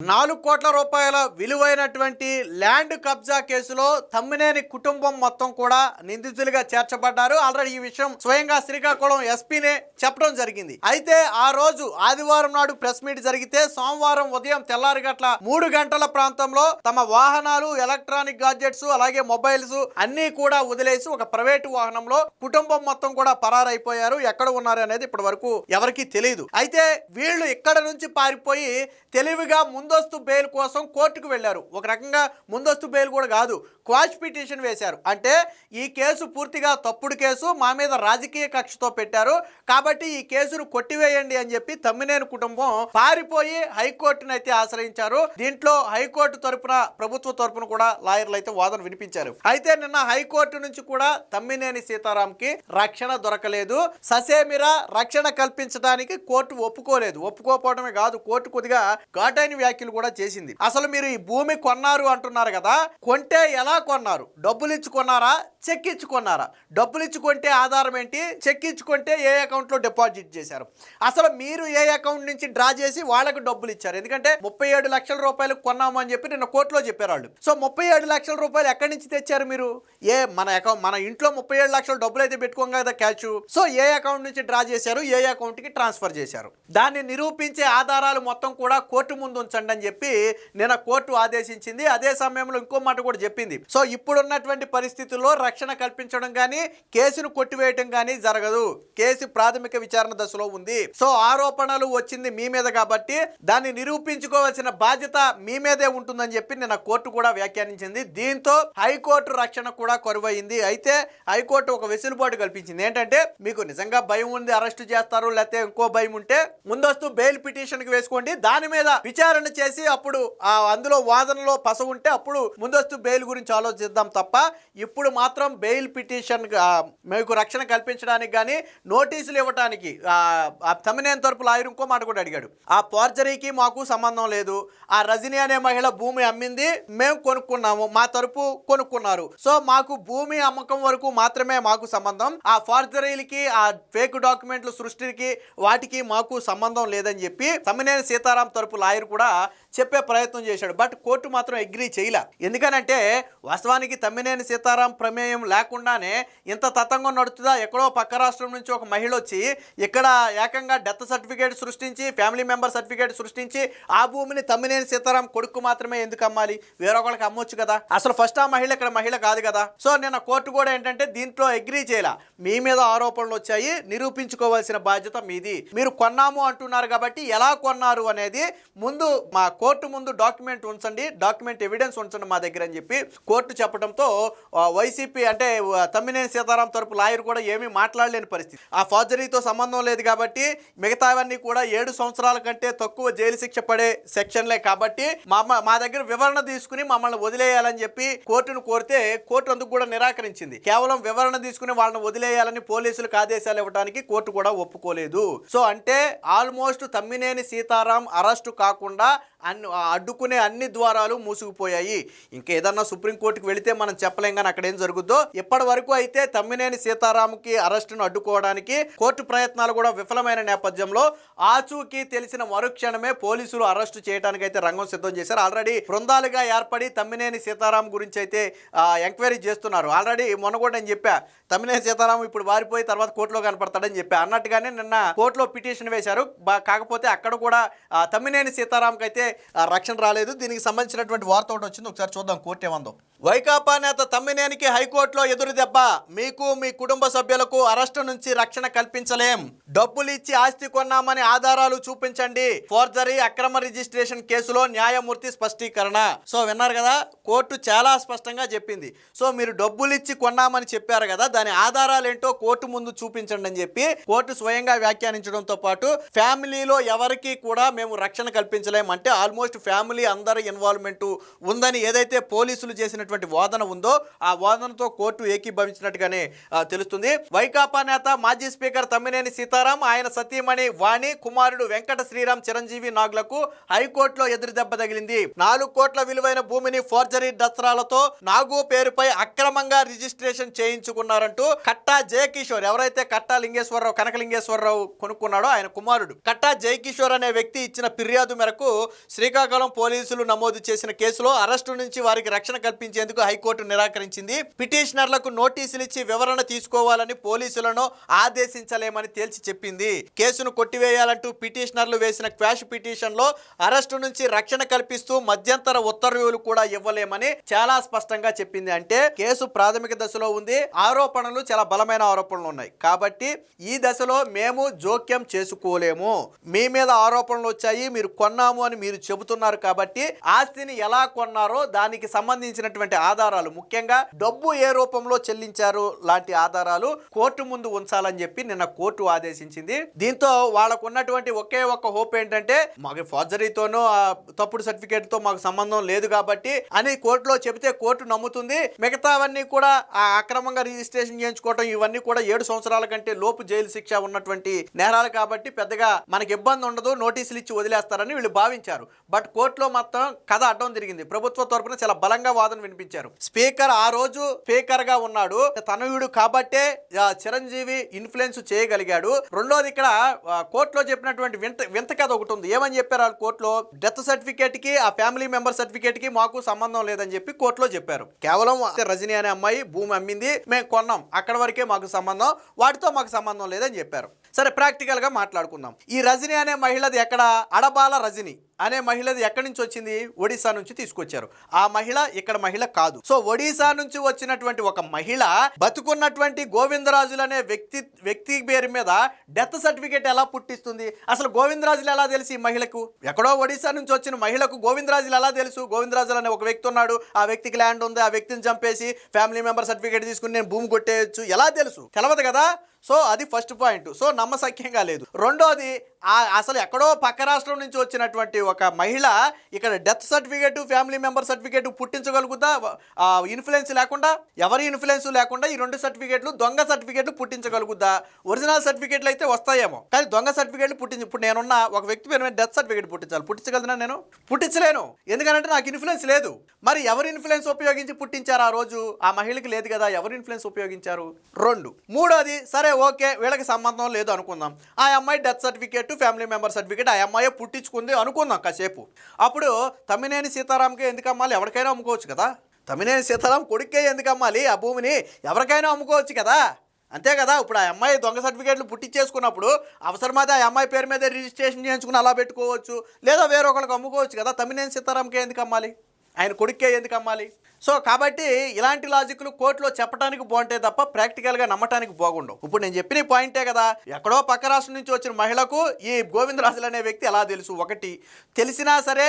4 కోట్ల రూపాయల విలువైనటువంటి ల్యాండ్ కబ్జా కేసులో తమ్మినేని కుటుంబం మొత్తం కూడా నిందితులుగా చేర్చబడ్డారు. ఆల్రెడీ ఈ విషయం స్వయంగా శ్రీకాకుళం ఎస్పీనే చెప్పడం జరిగింది. అయితే ఆ రోజు ఆదివారం నాడు ప్రెస్ మీట్ జరిగితే సోమవారం ఉదయం తెల్లారిగట్ల 3 గంటల ప్రాంతంలో తమ వాహనాలు, ఎలక్ట్రానిక్ గాడ్జెట్స్, అలాగే మొబైల్స్ అన్ని కూడా వదిలేసి ఒక ప్రైవేటు వాహనంలో కుటుంబం మొత్తం కూడా పరారైపోయారు. ఎక్కడ ఉన్నారు అనేది ఇప్పటి వరకు ఎవరికీ తెలియదు. అయితే వీళ్ళు ఇక్కడ నుంచి పారిపోయి తెలివిగా ముందస్తు బెయిల్ కోసం కోర్టుకు వెళ్లారు. ఒక రకంగా ముందస్తు బెయిల్ కూడా కాదు, క్వాష్ పిటిషన్ వేశారు. అంటే ఈ కేసు పూర్తిగా తప్పుడు కేసు, మా మీద రాజకీయ కక్షతో పెట్టారు కాబట్టి ఈ కేసును కొట్టివేయండి అని చెప్పి తమ్మినేని కుటుంబం పారిపోయి హైకోర్టును అయితే ఆశ్రయించారు. దీంట్లో హైకోర్టు తరపున, ప్రభుత్వ తరపున కూడా లాయర్లు అయితే వాదన వినిపించారు. అయితే నిన్న హైకోర్టు నుంచి కూడా తమ్మినేని సీతారాంకి రక్షణ దొరకలేదు. ససేమిరా రక్షణ కల్పించడానికి కోర్టు ఒప్పుకోలేదు. ఒప్పుకోకపోవడమే కాదు, కోర్టు కొద్దిగా ఘాటైన వ్యాఖ్యలు కూడా చేసింది. అసలు మీరు ఈ భూమి కొన్నారు అంటున్నారు కదా, కొంటే ఎలా కొన్నారు? డబ్బులు ఇచ్చి కొన్నారా, చెక్ ఇచ్చి కొన్నారా? డబ్బులు ఇచ్చి కొంటే ఆధారం ఏంటి, చెక్ ఇచ్చి కొంటే ఏ అకౌంట్లో డిపాజిట్ చేశారు? అసలు మీరు ఏ అకౌంట్ నుంచి డ్రా చేసి వాళ్ళకు డబ్బులు ఇచ్చారు? ఎందుకంటే 37 లక్షల రూపాయలు కొన్నాము అని చెప్పి నిన్న కోర్టులో చెప్పారు వాళ్ళు. సో 37 లక్షల రూపాయలు ఎక్కడి నుంచి తెచ్చారు మీరు? మన ఇంట్లో 37 లక్షల డబ్బులు అయితే పెట్టుకోం కదా క్యాష్. సో ఏ అకౌంట్ నుంచి డ్రా చేశారు, ఏ అకౌంట్కి ట్రాన్స్ఫర్ చేశారు? దాన్ని నిరూపించే ఆధారాలు మొత్తం కూడా కోర్టు ముందు ఉంచండి అని చెప్పి నిన్న కోర్టు ఆదేశించింది. అదే సమయంలో ఇంకో మాట కూడా చెప్పింది. సో ఇప్పుడున్నటువంటి పరిస్థితుల్లో రక్షణ కల్పించడం కానీ, కేసును కొట్టివేయటం కానీ జరగదు. కేసు ప్రాథమిక విచారణ దశలో ఉంది. సో ఆరోపణలు వచ్చింది మీ మీద కాబట్టి దాన్ని నిరూపించుకోవాల్సిన బాధ్యత మీ మీదే ఉంటుందని చెప్పి నిన్న కోర్టు కూడా వ్యాఖ్యానించింది. దీంతో హైకోర్టు రక్షణ కూడా కరువైంది. అయితే హైకోర్టు ఒక వెసులుబాటు కల్పించింది. ఏంటంటే మీకు నిజంగా భయం ఉంది, అరెస్టు చేస్తారు, లేకపోతే ఇంకో భయం ఉంటే ముందస్తు బెయిల్ పిటిషన్ కి వేసుకోండి, దాని మీద విచారణ చేసి అప్పుడు అందులో వాదనలో పస ఉంటే అప్పుడు ముందస్తు బెయిల్ గురించి ఆలోచిద్దాం తప్ప ఇప్పుడు మాత్రం బెయిల్ పిటిషన్ మీకు రక్షణ కల్పించడానికి కానీ, నోటీసులు ఇవ్వడానికి తమ్మినేని తరపు లాయర్ ఇంకో మాట కూడా అడిగాడు. ఆ ఫోర్జరీకి మాకు సంబంధం లేదు, ఆ రజనీ అనే మహిళ భూమి అమ్మింది, మేము కొనుక్కున్నాము, మా తరపు కొనుక్కున్నారు, సో మాకు భూమి అమ్మకం వరకు మాత్రమే మాకు సంబంధం, ఆ ఫోర్జరీలకి, ఆ ఫేక్ డాక్యుమెంట్ల సృష్టికి వాటికి మాకు సంబంధం లేదని చెప్పి తమ్మినేని సీతారాం తరపు లాయర్ కూడా చెప్పే ప్రయత్నం చేశాడు. బట్ కోర్టు మాత్రం అగ్రీ చేయలే. ఎందుకనంటే వాస్తవానికి తమ్మినేని సీతారాం ప్రమేయం లేకుండానే ఇంత తతంగం నడుతుందా? ఎక్కడో పక్క రాష్ట్రం నుంచి ఒక మహిళ వచ్చి ఇక్కడ ఏకంగా డెత్ సర్టిఫికేట్ సృష్టించి, ఫ్యామిలీ మెంబర్ సర్టిఫికేట్ సృష్టించి ఆ భూమిని తమ్మినేని సీతారాం కొడుకు మాత్రమే ఎందుకు అమ్మాలి? వేరొకరికి అమ్మొచ్చు కదా. అసలు ఫస్ట్ ఆ మహిళ ఇక్కడ మహిళ కాదు కదా. సో నిన్న కోర్టు కూడా ఏంటంటే దీంట్లో అగ్రీ చేయాల. మీ మీద ఆరోపణలు వచ్చాయి, నిరూపించుకోవాల్సిన బాధ్యత మీది. మీరు కొన్నాము అంటున్నారు కాబట్టి ఎలా కొన్నారు అనేది ముందు మా కోర్టు ముందు డాక్యుమెంట్ ఉంచండి, డాక్యుమెంట్ ఎవిడెన్స్ ఉంచండి మా దగ్గర అని చెప్పి కోర్టు చెప్పడంతో వైసీపీ అంటే తమ్మినేని సీతారాం తరపు లాయర్ కూడా ఏమీ మాట్లాడలేని పరిస్థితి. ఆ ఫోర్జరీతో సంబంధం లేదు కాబట్టి మిగతావన్నీ కూడా 7 సంవత్సరాల కంటే తక్కువ జైలు శిక్ష పడే సెక్షన్లే కాబట్టి మా దగ్గర వివరణ తీసుకుని మమ్మల్ని వదిలేయాలని చెప్పి కోర్టును కోరితే కోర్టు అందుకు కూడా నిరాకరించింది. కేవలం వివరణ తీసుకుని వాళ్ళని వదిలేయాలని పోలీసులకు ఆదేశాలు ఇవ్వడానికి కోర్టు కూడా ఒప్పుకోలేదు. సో అంటే ఆల్మోస్ట్ తమ్మినేని సీతారాం అరెస్టు కాకుండా అడ్డుకునే అన్ని ద్వారాలు మూసుకుపోయాయి. ఇంకా ఏదన్నా సుప్రీంకోర్టుకు వెళితే మనం చెప్పలేం కానీ అక్కడ ఏం జరుగుద్దో. ఇప్పటి వరకు అయితే తమ్మినేని సీతారాంకి అరెస్టును అడ్డుకోవడానికి కోర్టు ప్రయత్నాలు కూడా విఫలమైన నేపథ్యంలో ఆచూకీ తెలిసిన మరుక్షణమే పోలీసులు అరెస్టు చేయడానికి అయితే రంగం సిద్ధం చేశారు. ఆల్రెడీ బృందాలుగా ఏర్పడి తమ్మినేని సీతారాం గురించి అయితే ఎంక్వైరీ చేస్తున్నారు. ఆల్రెడీ మొన్న కూడా నేను చెప్పా, తమ్మినేని సీతారాం ఇప్పుడు వారిపోయి తర్వాత కోర్టులో కనపడతాడని చెప్పా. అన్నట్టుగానే నిన్న కోర్టులో పిటిషన్ వేశారు. కాకపోతే అక్కడ కూడా తమ్మినేని సీతారాంకి అయితే రక్షణ రాలేదు. దీనికి సంబంధించినటువంటి వార్త ఒకటి వచ్చింది, ఒకసారి చూద్దాం కోర్టు ఏమందో. వైకాపా నేత తమ్మినేనికి హైకోర్టులో ఎదురు దెబ్బ. మీకు, మీ కుటుంబ సభ్యులకు అరెస్టు నుంచి రక్షణ కల్పించలేం, డబ్బులు ఇచ్చి ఆస్తి కొన్నామని ఆధారాలు చూపించండి, ఫోర్జరీ అక్రమ రిజిస్ట్రేషన్ కేసులో న్యాయమూర్తి స్పష్టీకరణ. సో విన్నారు కదా, కోర్టు చాలా స్పష్టంగా చెప్పింది. సో మీరు డబ్బులు ఇచ్చి కొన్నామని చెప్పారు కదా, దాని ఆధారాలు ఏంటో కోర్టు ముందు చూపించండి అని చెప్పి కోర్టు స్వయంగా వ్యాఖ్యానించడంతో పాటు ఫ్యామిలీలో ఎవరికి కూడా మేము రక్షణ కల్పించలేం అంటే ఆల్మోస్ట్ ఫ్యామిలీ అందరి ఇన్వాల్వ్మెంట్ ఉందని ఏదైతే పోలీసులు చేసినటువంటి వాదన ఉందో ఆ వాదనతో కోర్టు ఏకీభవించినట్టుగానే తెలుస్తుంది. వైకాపా నేత మాజీ స్పీకర్ తమ్మినేని సీతారాం, ఆయన సతీమణి వాణి, కుమారుడు వెంకట శ్రీరామ్ చిరంజీవి నాగులకు హైకోర్టులో ఎదురు దెబ్బ తగిలింది. 4 కోట్ల విలువైన భూమిని ఫోర్జరీ దస్త్రాలతో నాగు పేరుపై అక్రమంగా రిజిస్ట్రేషన్ చేయించుకున్నారంటూ కట్టా జయకిషోర్, ఎవరైతే కట్టా కనకలింగేశ్వరరావు కొనుక్కున్నాడో ఆయన కుమారుడు కట్టా జయకిషోర్ అనే వ్యక్తి ఇచ్చిన ఫిర్యాదు మేరకు శ్రీకాకుళం పోలీసులు నమోదు చేసిన కేసులో అరెస్టు నుంచి వారికి రక్షణ కల్పించేందుకు హైకోర్టు నిరాకరించింది. పిటిషనర్లకు నోటీసులు ఇచ్చి వివరణ తీసుకోవాలని పోలీసులను ఆదేశించలేమని తేల్చి చెప్పింది. కేసును కొట్టివేయాలంటూ పిటిషనర్లు వేసిన క్వాష్ పిటిషన్లో అరెస్టు నుంచి రక్షణ కల్పిస్తూ మధ్యంతర ఉత్తర్వులు కూడా ఇవ్వలేమని చాలా స్పష్టంగా చెప్పింది. అంటే కేసు ప్రాథమిక దశలో ఉంది, ఆరోపణలు చాలా బలమైన ఆరోపణలు ఉన్నాయి కాబట్టి ఈ దశలో మేము జోక్యం చేసుకోలేము. మీ మీద ఆరోపణలు వచ్చాయి, మీరు కొన్నాము అని మీరు చెబుతున్నారు కాబట్టి ఆస్తిని ఎలా కొన్నారో దానికి సంబంధించినటువంటి ఆధారాలు, ముఖ్యంగా డబ్బు ఏ రూపంలో చెల్లించారు లాంటి ఆధారాలు కోర్టు ముందు ఉంచాలని చెప్పి నిన్న కోర్టు ఆదేశించింది. దీంతో వాళ్ళకు ఉన్నటువంటి ఒకే ఒక్క హోప్ ఏంటంటే మాకు ఫోర్జరీతోనూ తప్పుడు సర్టిఫికేట్ తో మాకు సంబంధం లేదు కాబట్టి అని కోర్టులో చెబితే కోర్టు నమ్ముతుంది. మిగతావన్నీ కూడా అక్రమంగా రిజిస్ట్రేషన్ చేయించుకోవడం ఇవన్నీ కూడా 7 సంవత్సరాల కంటే లోపు జైలు శిక్ష ఉన్నటువంటి నేరాలు కాబట్టి పెద్దగా మనకి ఇబ్బంది ఉండదు, నోటీసులు ఇచ్చి వదిలేస్తారని వీళ్ళు భావించారు. బట్ కోర్టులో మాత్రం కథ అడ్డం తిరిగింది. ప్రభుత్వ తరపున చాలా బలంగా వాదన వినిపించారు. స్పీకర్ ఆ రోజు స్పీకర్ గా ఉన్నాడు, తనయుడు కాబట్టే చిరంజీవి ఇన్ఫ్లుయెన్స్ చేయగలిగాడు. రెండోది ఇక్కడ కోర్టులో చెప్పినటువంటి వింత కథ ఒకటి ఉంది. ఏమని చెప్పారు వాళ్ళు కోర్టులో? డెత్ సర్టిఫికేట్ కి ఆ ఫ్యామిలీ మెంబర్ సర్టిఫికేట్ కి మాకు సంబంధం లేదని చెప్పి కోర్టులో చెప్పారు. కేవలం రజనీ అనే అమ్మాయి భూమి అమ్మింది, మేము కొన్నాం, అక్కడ వరకే మాకు సంబంధం, వాటితో మాకు సంబంధం లేదని చెప్పారు. సరే, ప్రాక్టికల్ గా మాట్లాడుకుందాం. ఈ రజనీ అనే మహిళది ఎక్కడ? అడబాల రజనీ అనే మహిళది ఎక్కడి నుంచి వచ్చింది? ఒడిశా నుంచి తీసుకొచ్చారు. ఆ మహిళ ఇక్కడ మహిళ కాదు. సో ఒడిశా నుంచి వచ్చినటువంటి ఒక మహిళ బతుకున్నటువంటి గోవిందరాజులు అనే వ్యక్తి పేరు మీద డెత్ సర్టిఫికేట్ ఎలా పుట్టిస్తుంది? అసలు గోవిందరాజులు ఎలా తెలుసు ఈ మహిళకు? ఎక్కడో ఒడిశా నుంచి వచ్చిన మహిళకు గోవిందరాజులు ఎలా తెలుసు? గోవిందరాజులు అనే ఒక వ్యక్తి ఉన్నాడు, ఆ వ్యక్తికి ల్యాండ్ ఉంది, ఆ వ్యక్తిని చంపేసి ఫ్యామిలీ మెంబర్ సర్టిఫికేట్ తీసుకుని నేను భూమి కొట్టేయచ్చు ఎలా తెలుసు? తెలవదు కదా. సో అది ఫస్ట్ పాయింట్. సో నమ్మశక్యంగా లేదు. రెండోది, అసలు ఎక్కడో పక్క రాష్ట్రం నుంచి వచ్చినటువంటి ఒక మహిళ ఇక్కడ death certificate family member certificate పుట్టించగలుగుతా? ఇన్ఫ్లుయెన్స్ లేకుండా, ఎవరి ఇన్ఫ్లుయెన్స్ లేకుండా ఈ 2 సర్టిఫికేట్లు దొంగ సర్టిఫికేట్లు పుట్టించగలుగుతా? ఒరిజినల్ సర్టిఫికేట్లు అయితే వస్తాయేమో, కానీ దొంగ సర్టిఫికేట్లు ఇప్పుడు నేనున్న ఒక వ్యక్తి పేరు మీద డెత్ సర్టిఫికేట్ పుట్టించగలనా? నేను పుట్టించలేను, ఎందుకంటే నాకు ఇన్ఫ్లుయెన్స్ లేదు. మరి ఎవరి ఇన్ఫ్లుయెన్స్ ఉపయోగించి పుట్టించారు? ఆ రోజు ఆ మహిళకి లేదు కదా, ఎవరు ఇన్ఫ్లుయెన్స్ ఉపయోగించారు? 2. మూడోది, సరే ఓకే వీళ్ళకి సంబంధం లేదు అనుకుందాం. ఆ అమ్మాయి death certificate family member certificate ఆ అమ్మాయి పుట్టించుకుంది అనుకుందాం కాసేపు. అప్పుడు తమ్మినేని సీతారాంకే ఎందుకు అమ్మాలి? ఎవరికైనా అమ్ముకోవచ్చు కదా. తమ్మినేని సీతారాం కొడుకే ఎందుకు అమ్మాలి? ఆ భూమిని ఎవరికైనా అమ్ముకోవచ్చు కదా, అంతే కదా. ఇప్పుడు ఆ అమ్మాయి దొంగ సర్టిఫికేట్లు పుట్టించేసుకున్నప్పుడు అవసరమైతే ఆ అమ్మాయి పేరు మీద రిజిస్ట్రేషన్ చేయించుకుని అలా పెట్టుకోవచ్చు, లేదా వేరొకరికి అమ్ముకోవచ్చు కదా. తమ్మినేని సీతారాంకే ఎందుకు అమ్మాలి? ఆయన కొడుకే ఎందుకు అమ్మాలి? సో కాబట్టి ఇలాంటి లాజిక్లు కోర్టులో చెప్పడానికి బాగుంటాయి తప్ప ప్రాక్టికల్గా నమ్మటానికి బాగుండవు. ఇప్పుడు నేను చెప్పిన పాయింటే కదా, ఎక్కడో పక్క రాష్ట్రం నుంచి వచ్చిన మహిళకు ఈ గోవిందరాజులు అనే వ్యక్తి ఎలా తెలుసు? ఒకటి, తెలిసినా సరే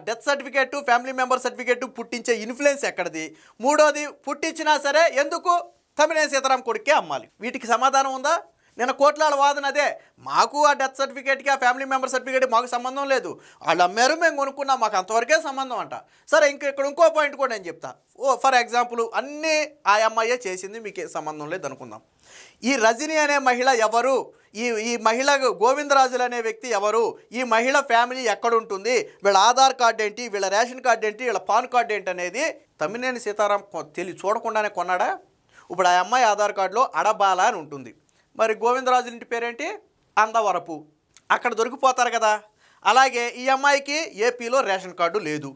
death certificate family member certificate పుట్టించే ఇన్ఫ్లుయెన్స్ ఎక్కడిది? మూడోది, పుట్టించినా సరే ఎందుకు తమ్మినేని సీతారాం కొడుకే అమ్మాలి? వీటికి సమాధానం ఉందా? నేను కోర్టుల వాదన అదే, మాకు ఆ డెత్ సర్టిఫికేట్కి ఆ ఫ్యామిలీ మెంబర్ సర్టిఫికేట్ మాకు సంబంధం లేదు, వాళ్ళు అమ్మారు మేము కొనుక్కున్నాం, మాకు అంతవరకే సంబంధం అంట. సరే, ఇక్కడ ఇంకో పాయింట్ కూడా నేను చెప్తా. ఫర్ ఎగ్జాంపుల్ అన్నీ ఆ అమ్మాయే చేసింది, మీకే సంబంధం లేదు అనుకుందాం. ఈ రజనీ అనే మహిళ ఎవరు? ఈ మహిళ గోవిందరాజులు అనే వ్యక్తి ఎవరు? ఈ మహిళ ఫ్యామిలీ ఎక్కడుంటుంది? వీళ్ళ ఆధార్ కార్డు ఏంటి? వీళ్ళ రేషన్ కార్డు ఏంటి? వీళ్ళ పాన్ కార్డు ఏంటి అనేది తమ్మినేని సీతారాం చూడకుండానే కొన్నాడా? ఇప్పుడు ఆ అమ్మాయి ఆధార్ కార్డులో అడబాల అని ఉంటుంది, మరి గోవిందరాజుల ఇంటి పేరేంటి? అందవరపు, అక్కడ దొరికిపోతారు కదా. అలాగే ఈ అమ్మాయికి ఏపీలో రేషన్ కార్డు లేదు,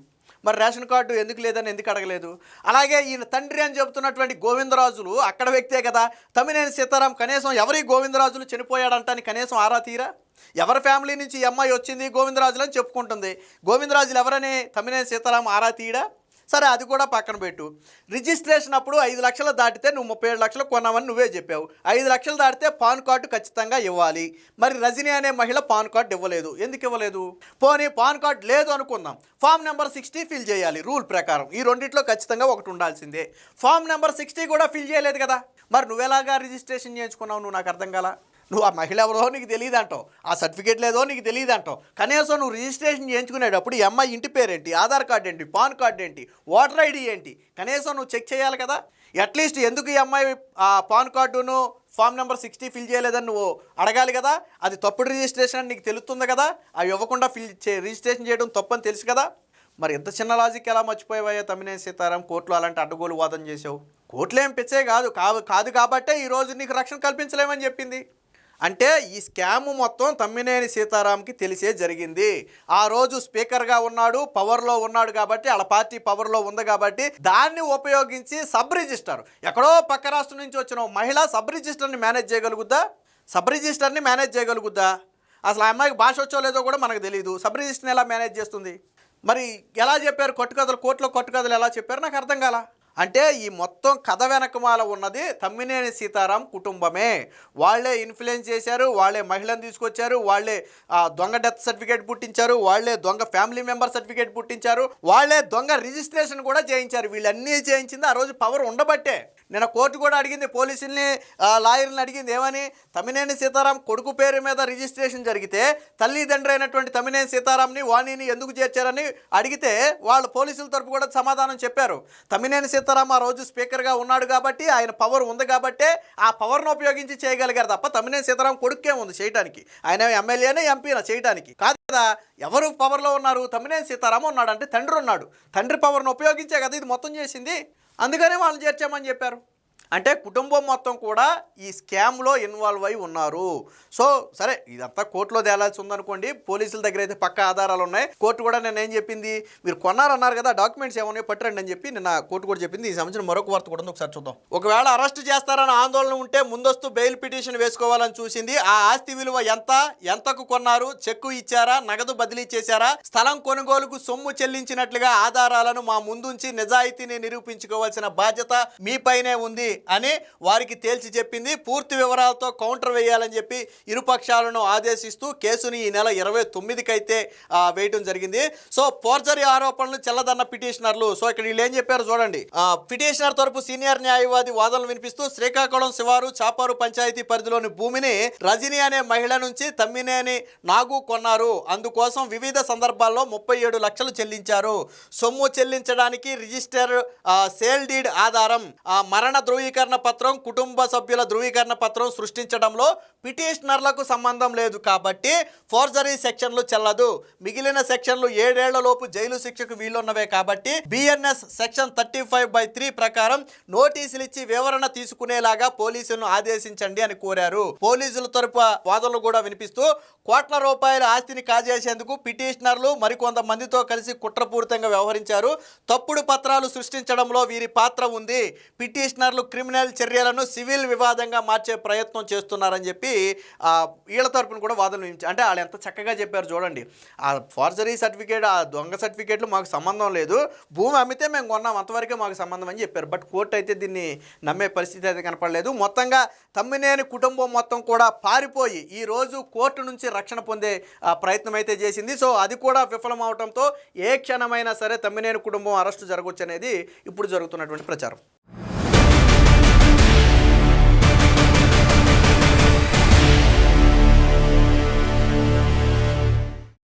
మరి రేషన్ కార్డు ఎందుకు లేదని ఎందుకు అడగలేదు? అలాగే ఈయన తండ్రి అని చెబుతున్నటువంటి గోవిందరాజులు అక్కడ వ్యక్తే కదా. తమ్మినేని సీతారాం కనీసం ఎవరి గోవిందరాజులు చనిపోయాడంటని కనీసం ఆరా తీరా? ఎవరి ఫ్యామిలీ నుంచి ఈ అమ్మాయి వచ్చింది గోవిందరాజులు అని చెప్పుకుంటుంది, గోవిందరాజులు ఎవరని తమ్మినేని సీతారాం ఆరా తీయడా? సరే, అది కూడా పక్కన పెట్టు. రిజిస్ట్రేషన్ అప్పుడు 5 లక్షలు దాటితే నువ్వు 37 లక్షలు కొన్నావని నువ్వే చెప్పావు. 5 లక్షలు దాటితే పాన్ కార్డు ఖచ్చితంగా ఇవ్వాలి. మరి రజనీ అనే మహిళ పాన్ కార్డు ఇవ్వలేదు, ఎందుకు ఇవ్వలేదు? పోనీ పాన్ కార్డు లేదు అనుకుందాం, ఫామ్ నెంబర్ 60 ఫిల్ చేయాలి రూల్ ప్రకారం. ఈ రెండిట్లో ఖచ్చితంగా ఒకటి ఉండాల్సిందే. ఫామ్ నెంబర్ 60 కూడా ఫిల్ చేయలేదు కదా, మరి నువ్వెలాగా రిజిస్ట్రేషన్ చేయించుకున్నావు? నువ్వు నాకు అర్థం కాలా. నువ్వు ఆ మహిళ ఎవరో నీకు తెలియదు అంటావు, ఆ సర్టిఫికేట్ లేదో నీకు తెలియదు అంటావు. కనీసం నువ్వు రిజిస్ట్రేషన్ చేయించుకునేటప్పుడు ఈ అమ్మాయి ఇంటి పేరేంటి, ఆధార్ కార్డు ఏంటి, పాన్ కార్డు ఏంటి, ఓటర్ ఐడి ఏంటి, కనీసం నువ్వు చెక్ చేయాలి కదా. అట్లీస్ట్ ఎందుకు ఈ అమ్మాయి ఆ పాన్ కార్డును ఫామ్ నెంబర్ 60 ఫిల్ చేయలేదని నువ్వు అడగాలి కదా. అది తప్పుడు రిజిస్ట్రేషన్ అని నీకు తెలుస్తుంది కదా, అవి ఇవ్వకుండా రిజిస్ట్రేషన్ చేయడం తప్పని తెలుసు కదా. మరి ఎంత చిన్న లాజిక్ ఎలా మర్చిపోయావయ్యా తమ్మినేని సీతారాం? కోర్టులో అలాంటి అడ్డగోలు వాదన చేసావు. కోర్టులో ఏం పిచ్చే కాదు కాబట్టే ఈరోజు నీకు రక్షణ కల్పించలేమని చెప్పింది. అంటే ఈ స్కామ్ మొత్తం తమ్మినేని సీతారాంకి తెలిసే జరిగింది. ఆ రోజు స్పీకర్గా ఉన్నాడు, పవర్లో ఉన్నాడు కాబట్టి, వాళ్ళ పార్టీ పవర్లో ఉంది కాబట్టి దాన్ని ఉపయోగించి సబ్ రిజిస్టర్, ఎక్కడో పక్క రాష్ట్రం నుంచి వచ్చిన మహిళ సబ్ రిజిస్టర్ని మేనేజ్ చేయగలుగుద్దా? సబ్ రిజిస్టర్ని మేనేజ్ చేయగలుగుద్దా? అసలు ఆ అమ్మాయికి భాష వచ్చో లేదో కూడా మనకు తెలియదు. సబ్ రిజిస్టర్ని ఎలా మేనేజ్ చేస్తుంది? మరి ఎలా చెప్పారు కట్టుకథలు, కోర్టులో కట్టుకథలు ఎలా చెప్పారు నాకు అర్థం కాల. అంటే ఈ మొత్తం కథ వెనకమాల ఉన్నది తమ్మినేని సీతారాం కుటుంబమే. వాళ్ళే ఇన్ఫ్లుయెన్స్ చేశారు, వాళ్ళే మహిళను తీసుకొచ్చారు, వాళ్ళే దొంగ డెత్ సర్టిఫికేట్ పుట్టించారు, వాళ్ళే దొంగ ఫ్యామిలీ మెంబర్ సర్టిఫికేట్ పుట్టించారు, వాళ్ళే దొంగ రిజిస్ట్రేషన్ కూడా చేయించారు. వీళ్ళన్నీ చేయించింది ఆ రోజు పవర్ ఉండబట్టే. నిన్న కోర్టు కూడా అడిగింది, పోలీసుల్ని లాయర్ని అడిగింది ఏమని, తమ్మినేని సీతారాం కొడుకు పేరు మీద రిజిస్ట్రేషన్ జరిగితే తల్లిదండ్రి అయినటువంటి తమ్మినేని సీతారాంని వాణిని ఎందుకు చేర్చారని అడిగితే వాళ్ళు పోలీసుల తరపు కూడా సమాధానం చెప్పారు. తమ్మినేని సీతారాం ఆ రోజు స్పీకర్గా ఉన్నాడు కాబట్టి, ఆయన పవర్ ఉంది కాబట్టే ఆ పవర్ను ఉపయోగించి చేయగలిగారు తప్ప తమ్మినేని సీతారాం కొడుకే ఉంది చేయడానికి. ఆయన ఎమ్మెల్యేనే ఎంపీనా చేయడానికి కాదు కదా. ఎవరు పవర్లో ఉన్నారు? తమ్మినేని సీతారాం ఉన్నాడు, అంటే తండ్రి ఉన్నాడు. తండ్రి పవర్ను ఉపయోగించే కదా ఇది మొత్తం చేసింది. అందుకనే వాళ్ళని చేర్చామని చెప్పారు. అంటే కుటుంబం మొత్తం కూడా ఈ స్కామ్లో ఇన్వాల్వ్ అయి ఉన్నారు. సో సరే, ఇదంతా కోర్టులో తేలాల్సి ఉందనుకోండి, పోలీసుల దగ్గర అయితే పక్క ఆధారాలు ఉన్నాయి. కోర్టు కూడా నేను ఏం చెప్పింది, మీరు కొన్నారన్నారు కదా, డాక్యుమెంట్స్ ఏమన్నాయో పట్టరండి అని చెప్పి నిన్న కోర్టు కూడా చెప్పింది. ఈ సంబంధించిన మరొక వార్త కూడా ఉంది, ఒకసారి చూద్దాం. ఒకవేళ అరెస్ట్ చేస్తారని ఆందోళన ఉంటే ముందస్తు బెయిల్ పిటిషన్ వేసుకోవాలని చూసింది. ఆ ఆస్తి విలువ ఎంతకు కొన్నారు, చెక్కు ఇచ్చారా, నగదు బదిలీ చేశారా, స్థలం కొనుగోలుకు సొమ్ము చెల్లించినట్లుగా ఆధారాలను మా ముందుంచి నిజాయితీని నిరూపించుకోవాల్సిన బాధ్యత మీపైనే ఉంది అని వారికి తేల్చి చెప్పింది. పూర్తి వివరాలతో కౌంటర్ వేయాలని చెప్పి ఇరుపక్షాలను ఆదేశిస్తూ కేసుని ఈ నెల 29కి అయితే వేయటం జరిగింది. సో ఫోర్జరీ ఆరోపణలు చెల్లదన్న పిటిషనర్లు. సో ఇక్కడ వీళ్ళు ఏం చెప్పారు చూడండి. పిటిషనర్ తరపు సీనియర్ న్యాయవాది వాదనలు వినిపిస్తూ, శ్రీకాకుళం శివారు చాపారు పంచాయతీ పరిధిలోని భూమిని రజని అనే మహిళ నుంచి తమ్మినేని నాగు కొన్నారు. అందుకోసం వివిధ సందర్భాల్లో 37 లక్షలు చెల్లించారు. సొమ్ము చెల్లించడానికి రిజిస్టర్ సేల్ డీడ్ ఆధారం, మరణ ధృవీకరణ పత్రం, కుటుంబ సభ్యుల ధృవీకరణ పత్రం సృష్టించడంలో పిటిషనర్లకు సంబంధం లేదు కాబట్టి ఫోర్జరీ సెక్షన్లు చెల్లదు. మిగిలిన సెక్షన్లు 7 ఏళ్లలోపు జైలు శిక్షకు వీలున్నవే కాబట్టి బిఎన్ఎస్ సెక్షన్ 35/3 ప్రకారం నోటీసులు ఇచ్చి వివరణ తీసుకునేలాగా పోలీసులను ఆదేశించండి అని కోరారు. పోలీసుల తరపు వాదనలు కూడా వినిపిస్తూ, కోట్ల రూపాయల ఆస్తిని కాజేసేందుకు పిటిషనర్లు మరికొంతమందితో కలిసి కుట్రపూరితంగా వ్యవహరించారు. తప్పుడు పత్రాలు సృష్టించడంలో వీరి పాత్ర ఉంది. పిటిషనర్లు క్రిమినల్ చర్యలను సివిల్ వివాదంగా మార్చే ప్రయత్నం చేస్తున్నారని చెప్పి వీళ్ళ తరపున కూడా వాదనలు అంటే వాళ్ళు ఎంత చక్కగా చెప్పారు చూడండి. ఆ ఫోర్జరీ సర్టిఫికేట్, ఆ దొంగ సర్టిఫికేట్లు మాకు సంబంధం లేదు, భూమి అమ్మితే మేము కొన్నాం, అంతవరకే మాకు సంబంధం అని చెప్పారు. బట్ కోర్టు అయితే దీన్ని నమ్మే పరిస్థితి అయితే కనపడలేదు. మొత్తంగా తమ్మినేని కుటుంబం మొత్తం కూడా పారిపోయి ఈరోజు కోర్టు నుంచి రక్షణ పొందే ప్రయత్నం అయితే చేసింది. సో అది కూడా విఫలం అవడంతో ఏ క్షణమైనా సరే తమ్మినేని కుటుంబం అరెస్టు జరగవచ్చు అనేది ఇప్పుడు జరుగుతున్నటువంటి ప్రచారం.